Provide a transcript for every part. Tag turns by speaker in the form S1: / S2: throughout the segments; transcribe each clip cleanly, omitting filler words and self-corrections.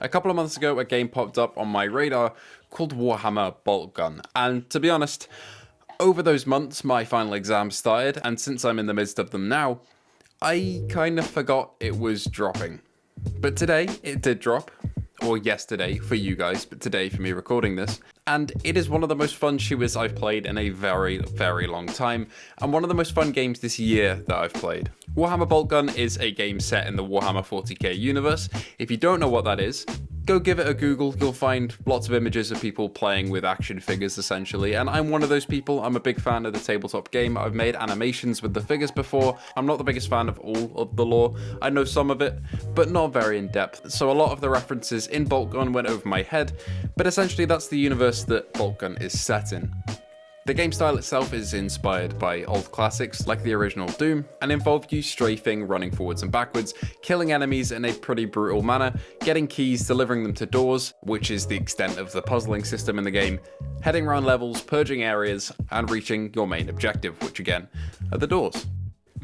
S1: A couple of months ago, a game popped up on my radar called Warhammer Boltgun, and to be honest, over those months my final exams started, and since I'm in the midst of them now, I kind of forgot it was dropping. But today, it did drop. Or yesterday for you guys, but today for me recording this. And it is one of the most fun shooters I've played in a very, very long time, and one of the most fun games this year that I've played. Warhammer Boltgun is a game set in the Warhammer 40k universe. If you don't know what that is, go give it a Google. You'll find lots of images of people playing with action figures, essentially, and I'm one of those people. I'm a big fan of the tabletop game. I've made animations with the figures before. I'm not the biggest fan of all of the lore. I know some of it, but not very in depth, so a lot of the references in Boltgun went over my head, but essentially that's the universe that Boltgun is set in. The game style itself is inspired by old classics like the original Doom, and involved you strafing, running forwards and backwards, killing enemies in a pretty brutal manner, getting keys, delivering them to doors, which is the extent of the puzzling system in the game, heading around levels, purging areas, and reaching your main objective, which again are the doors.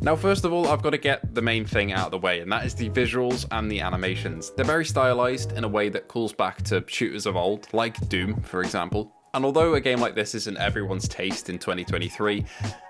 S1: Now, first of all, I've got to get the main thing out of the way, and that is the visuals and the animations. They're very stylized in a way that calls back to shooters of old, like Doom, for example. And although a game like this isn't everyone's taste in 2023,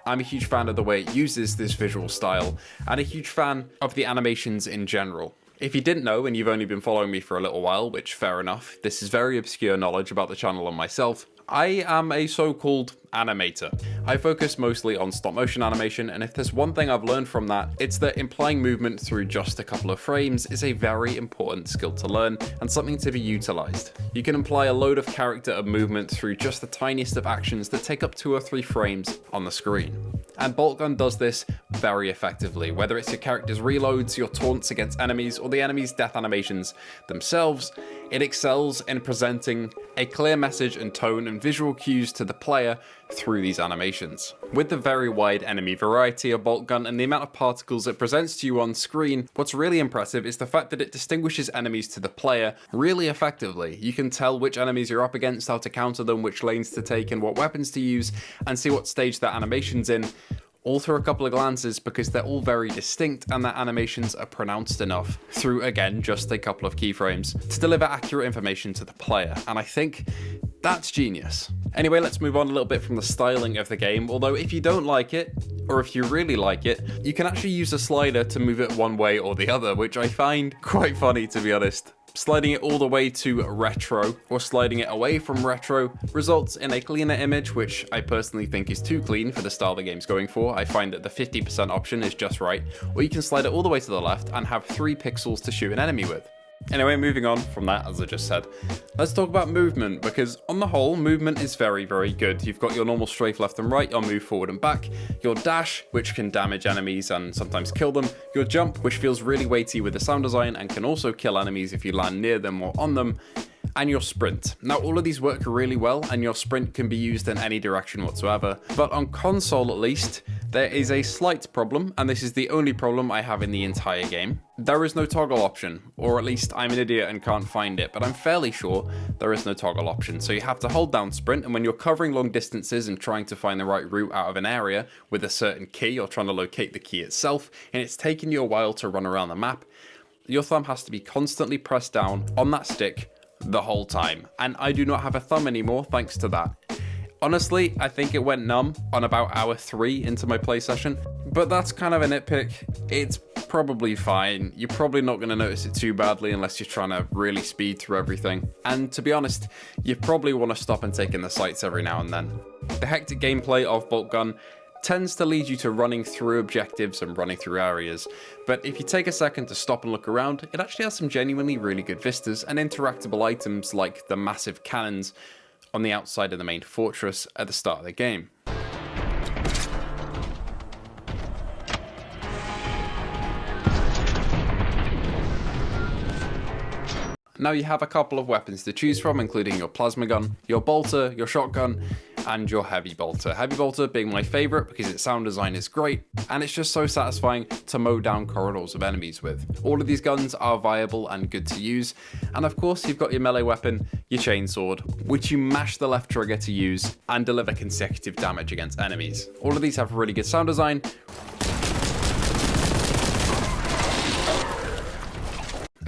S1: I'm a huge fan of the way it uses this visual style, and a huge fan of the animations in general. If you didn't know, and you've only been following me for a little while, which fair enough, this is very obscure knowledge about the channel and myself, I am a so-called animator. I focus mostly on stop motion animation, and if there's one thing I've learned from that, it's that implying movement through just a couple of frames is a very important skill to learn and something to be utilized. You can imply a load of character of movement through just the tiniest of actions that take up 2 or 3 frames on the screen. And Boltgun does this very effectively, whether it's your character's reloads, your taunts against enemies, or the enemy's death animations themselves. It excels in presenting a clear message and tone and visual cues to the player through these animations. With the very wide enemy variety of Boltgun and the amount of particles it presents to you on screen, what's really impressive is the fact that it distinguishes enemies to the player really effectively. You can tell which enemies you're up against, how to counter them, which lanes to take and what weapons to use, and see what stage that animation's in, all through a couple of glances, because they're all very distinct and their animations are pronounced enough through, again, just a couple of keyframes to deliver accurate information to the player, and I think that's genius. Anyway, let's move on a little bit from the styling of the game, although if you don't like it, or if you really like it, you can actually use a slider to move it one way or the other, which I find quite funny, to be honest. Sliding it all the way to retro, or sliding it away from retro, results in a cleaner image, which I personally think is too clean for the style the game's going for. I find that the 50% option is just right, or you can slide it all the way to the left and have 3 pixels to shoot an enemy with. Anyway, moving on from that, as I just said, let's talk about movement, because on the whole, movement is very, very good. You've got your normal strafe left and right, your move forward and back, your dash, which can damage enemies and sometimes kill them, your jump, which feels really weighty with the sound design and can also kill enemies if you land near them or on them, and your sprint. Now, all of these work really well, and your sprint can be used in any direction whatsoever, but on console at least, there is a slight problem, and this is the only problem I have in the entire game. There is no toggle option, or at least I'm an idiot and can't find it, but I'm fairly sure there is no toggle option. So you have to hold down sprint, and when you're covering long distances and trying to find the right route out of an area with a certain key, or trying to locate the key itself, and it's taking you a while to run around the map, your thumb has to be constantly pressed down on that stick the whole time, and I do not have a thumb anymore thanks to that. Honestly, I think it went numb on about hour 3 into my play session, but that's kind of a nitpick. It's probably fine. You're probably not going to notice it too badly unless you're trying to really speed through everything. And to be honest, you probably want to stop and take in the sights every now and then. The hectic gameplay of Boltgun tends to lead you to running through objectives and running through areas, but if you take a second to stop and look around, it actually has some genuinely really good vistas and interactable items like the massive cannons on the outside of the main fortress at the start of the game. Now you have a couple of weapons to choose from, including your plasma gun, your bolter, your shotgun, and your heavy bolter. Heavy bolter being my favorite because its sound design is great, and it's just so satisfying to mow down corridors of enemies with. All of these guns are viable and good to use, and of course you've got your melee weapon, your chainsword, which you mash the left trigger to use and deliver consecutive damage against enemies. All of these have really good sound design,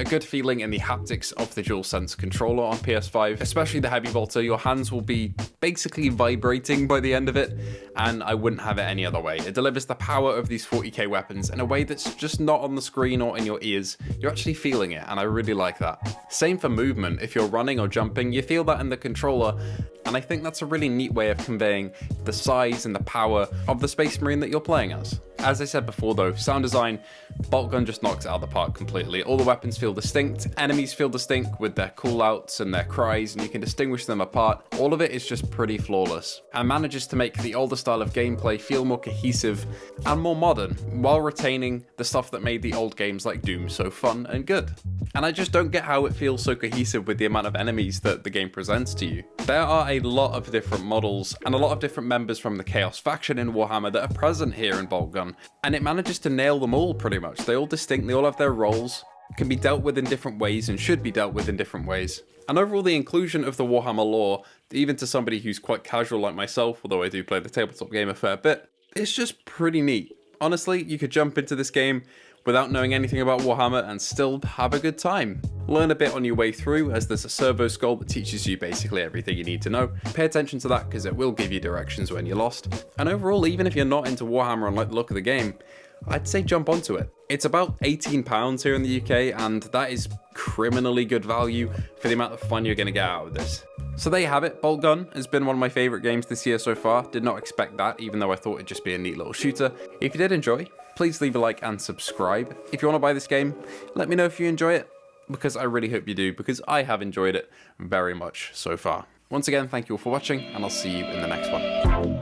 S1: a good feeling in the haptics of the DualSense controller on PS5, especially the heavy bolter. Your hands will be basically vibrating by the end of it, and I wouldn't have it any other way. It delivers the power of these 40k weapons in a way that's just not on the screen or in your ears. You're actually feeling it, and I really like that. Same for movement. If you're running or jumping, you feel that in the controller, and I think that's a really neat way of conveying the size and the power of the Space Marine that you're playing as. As I said before though, sound design, Boltgun just knocks it out of the park completely. All the weapons feel distinct, enemies feel distinct with their callouts and their cries, and you can distinguish them apart. All of it is just pretty flawless, and manages to make the older style of gameplay feel more cohesive and more modern, while retaining the stuff that made the old games like Doom so fun and good. And I just don't get how it feels so cohesive with the amount of enemies that the game presents to you. There are a lot of different models and a lot of different members from the Chaos faction in Warhammer that are present here in Boltgun, and it manages to nail them all pretty much. They all distinct, they all have their roles, can be dealt with in different ways and should be dealt with in different ways. And overall, the inclusion of the Warhammer lore, even to somebody who's quite casual like myself, although I do play the tabletop game a fair bit, it's just pretty neat. Honestly, you could jump into this game without knowing anything about Warhammer and still have a good time. Learn a bit on your way through, as there's a servo skull that teaches you basically everything you need to know. Pay attention to that because it will give you directions when you're lost. And overall, even if you're not into Warhammer and like the look of the game, I'd say jump onto it. It's about £18 here in the UK, and that is criminally good value for the amount of fun you're going to get out of this. So there you have it. Boltgun has been one of my favourite games this year so far. Did not expect that, even though I thought it'd just be a neat little shooter. If you did enjoy, please leave a like and subscribe. If you want to buy this game, let me know if you enjoy it, because I really hope you do, because I have enjoyed it very much so far. Once again, thank you all for watching, and I'll see you in the next one.